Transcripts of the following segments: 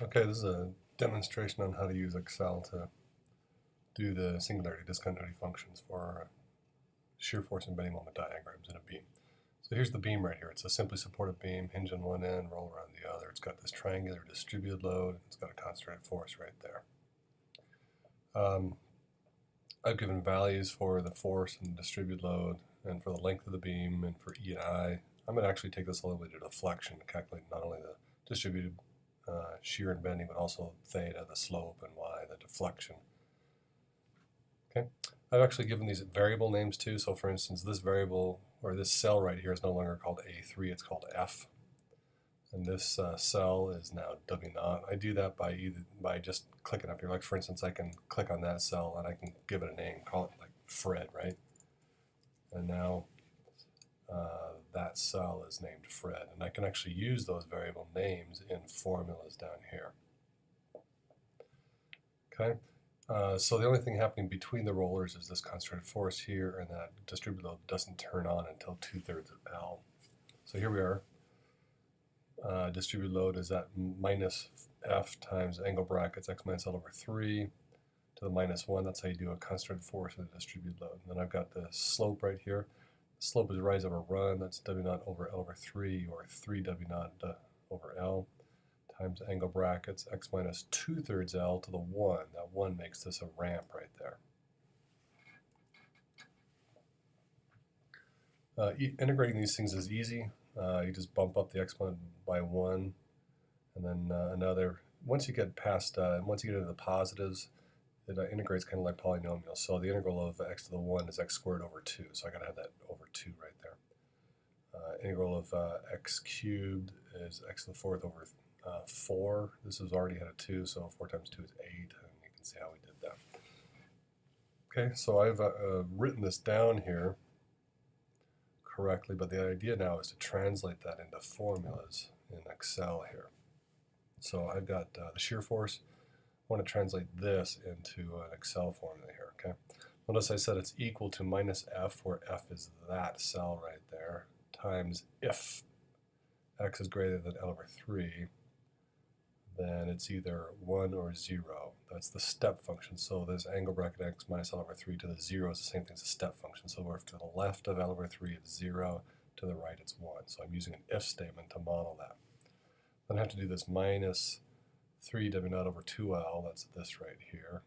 Okay, this is a demonstration on how to use Excel to do the singularity discontinuity functions for shear force and bending moment diagrams in a beam. So here's the beam right here. It's a simply supported beam, hinge on one end, roll around the other. It's got this triangular distributed load. It's got a concentrated force right there. I've given values for the force and distributed load and for the length of the beam and for E and I. I'm going to actually take this all the way to deflection to calculate not only the distributed shear and bending, but also theta, the slope, and y, the deflection. Okay, I've actually given these variable names too. So for instance, this variable, or this cell right here, is no longer called A3, it's called F. And this cell is now W0. I do that by just clicking up here. Like for instance, I can click on that cell and I can give it a name, call it like Fred, right? And now that cell is named Fred. And I can actually use those variable names in formulas down here. Okay, so the only thing happening between the rollers is this concentrated force here, and that distributed load doesn't turn on until 2/3 of L. So here we are. Distributed load is at minus F times angle brackets x minus L over 3 to the minus 1. That's how you do a concentrated force with a distributed load. And then I've got the slope right here. The slope is rise over run. That's W0 over L over 3, or 3 W0 over L, times angle brackets x minus 2/3 L to the 1. That 1 makes this a ramp right there. Integrating these things is easy. You just bump up the exponent by 1, and then another. Once you get past, once you get into the positives, it integrates kind of like polynomials. So the integral of x to the 1 is x squared over 2. So I got to have that over 2 right there. Integral of x cubed is x to the 4th over 4. This has already had a 2, so 4 times 2 is 8, and you can see how we did that. Okay, so I've written this down here correctly, but the idea now is to translate that into formulas in Excel here. So I've got the shear force. I want to translate this into an Excel formula here, okay? Notice I said it's equal to minus F, where F is that cell right there, times if x is greater than L over 3, then it's either 1 or 0. That's the step function. So this angle bracket x minus L over 3 to the 0 is the same thing as a step function. So if to the left of L over 3 it's 0, to the right it's 1. So I'm using an if statement to model that. Then I have to do this minus 3 W0 over 2L, that's this right here,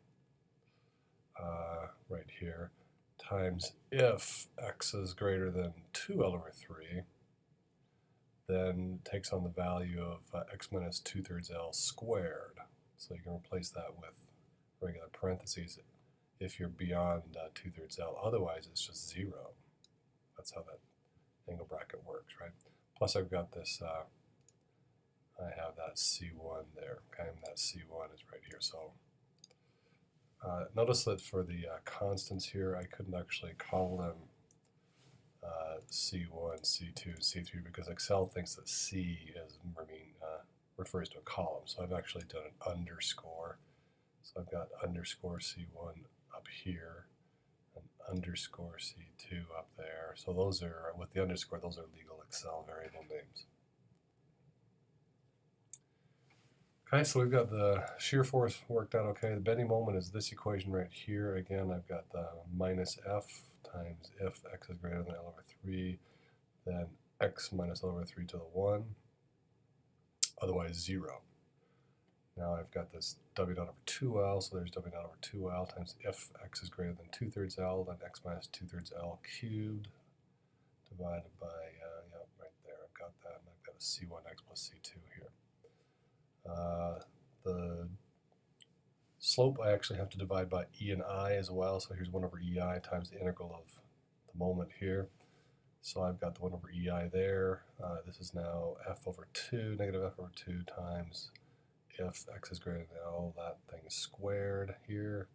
times if x is greater than 2L over 3, then takes on the value of x minus 2/3 L squared. So you can replace that with regular parentheses if you're beyond 2/3 L. Otherwise, it's just 0. That's how that angle bracket works, right? Plus, I've got this, I have that C1 there. Okay, and that C1 is right here. So notice that for the constants here, I couldn't actually call them C1, C2, C3 because Excel thinks that C is refers to a column. So I've actually done an underscore. So I've got underscore C1 up here and underscore C2 up there. So those are, with the underscore, those are legal Excel variable names. Okay, so we've got the shear force worked out okay. The bending moment is this equation right here. Again, I've got the minus F times if x is greater than L over 3, then x minus L over 3 to the 1, otherwise 0. Now I've got this W0 over 2L, so there's W0 over 2L times if x is greater than 2/3 L, then x minus 2/3 L cubed divided by, yeah, right there, I've got that, and I've got a C1x plus C2 here. The slope I actually have to divide by E and I as well, so here's 1 over EI times the integral of the moment here. So I've got the 1 over EI there. This is now F over 2, negative F over 2 times if x is greater than L, that thing is squared here.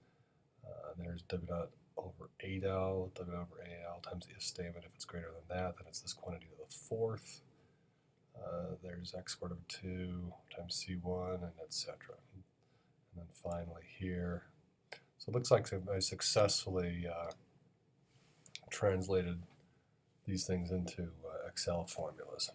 There's W0 over 8L, W0 over AL times the if statement. If it's greater than that, then it's this quantity to the 4th. There's x squared over 2 times C1, and etc. And then finally here, so it looks like I successfully translated these things into Excel formulas.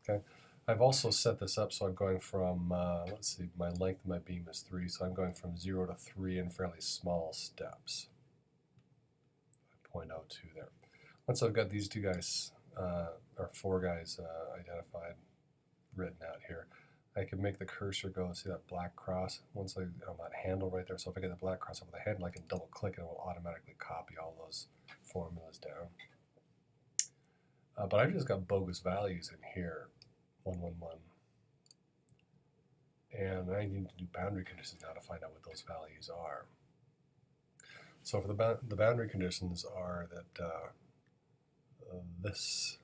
Okay, I've also set this up so I'm going from, let's see, my length of my beam is 3, so I'm going from 0 to 3 in fairly small steps. 0.02 there. Once I've got these two guys, or four guys identified, written out here, I can make the cursor go, see that black cross? Once on that handle right there, so if I get the black cross over the handle, I can double click and it will automatically copy all those formulas down. But I've just got bogus values in here, 1, 1, 1. And I need to do boundary conditions now to find out what those values are. So for the boundary conditions are that this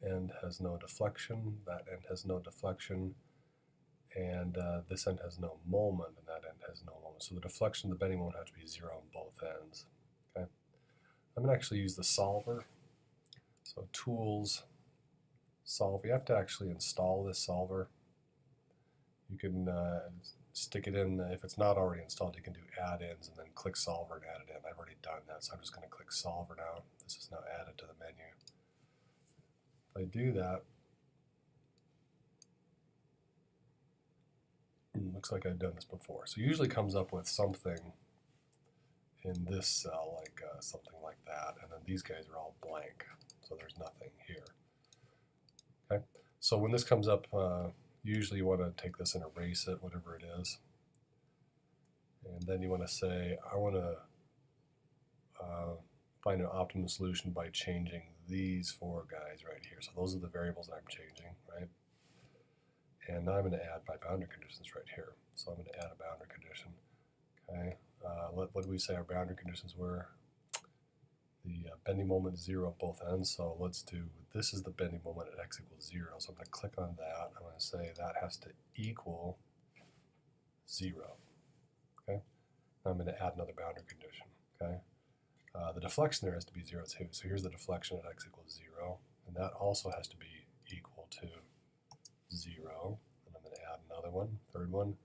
end has no deflection, that end has no deflection, and this end has no moment, and that end has no moment. So the deflection, the bending moment have to be 0 on both ends. Okay, I'm going to actually use the solver. So tools, solve. You have to actually install this solver. You can stick it in. If it's not already installed, you can do add-ins and then click solver and add it in. I've already done that, so I'm just going to click solver now. This is now added to the menu. If I do that, looks like I've done this before. So it usually comes up with something in this cell, like something like that, and then these guys are all blank, so there's nothing here. Okay, so when this comes up, usually you want to take this and erase it, whatever it is, and then you want to say, I want to find an optimum solution by changing these four guys right here. So those are the variables that I'm changing, right? And now I'm going to add my boundary conditions right here. So I'm going to add a boundary condition. Okay, what do we say our boundary conditions were? The bending moment is 0 at both ends. So let's do, this is the bending moment at x equals 0. So I'm going to click on that. I'm going to say that has to equal 0. Okay, now I'm going to add another boundary condition. Okay, the deflection there has to be 0 too. So here's the deflection at x equals 0, and that also has to be equal to 0. And I'm going to add another one, third one.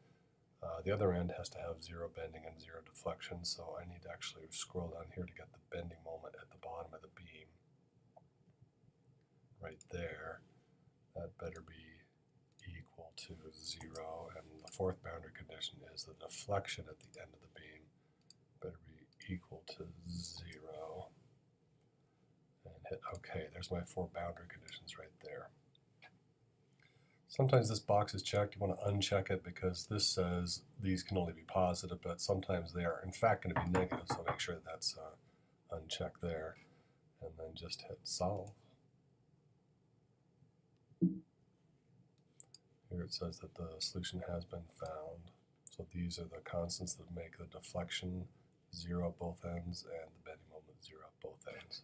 The other end has to have 0 bending and 0 deflection, so I need to actually scroll down here to get the bending moment at the bottom of the beam. Right there. That better be equal to 0. And the fourth boundary condition is the deflection at the end of the beam better be equal to 0. And hit OK. There's my 4 boundary conditions right there. Sometimes this box is checked. You want to uncheck it because this says these can only be positive, but sometimes they are in fact going to be negative, so make sure that that's unchecked there. And then just hit solve. Here it says that the solution has been found. So these are the constants that make the deflection 0 at both ends and the bending moment 0 at both ends.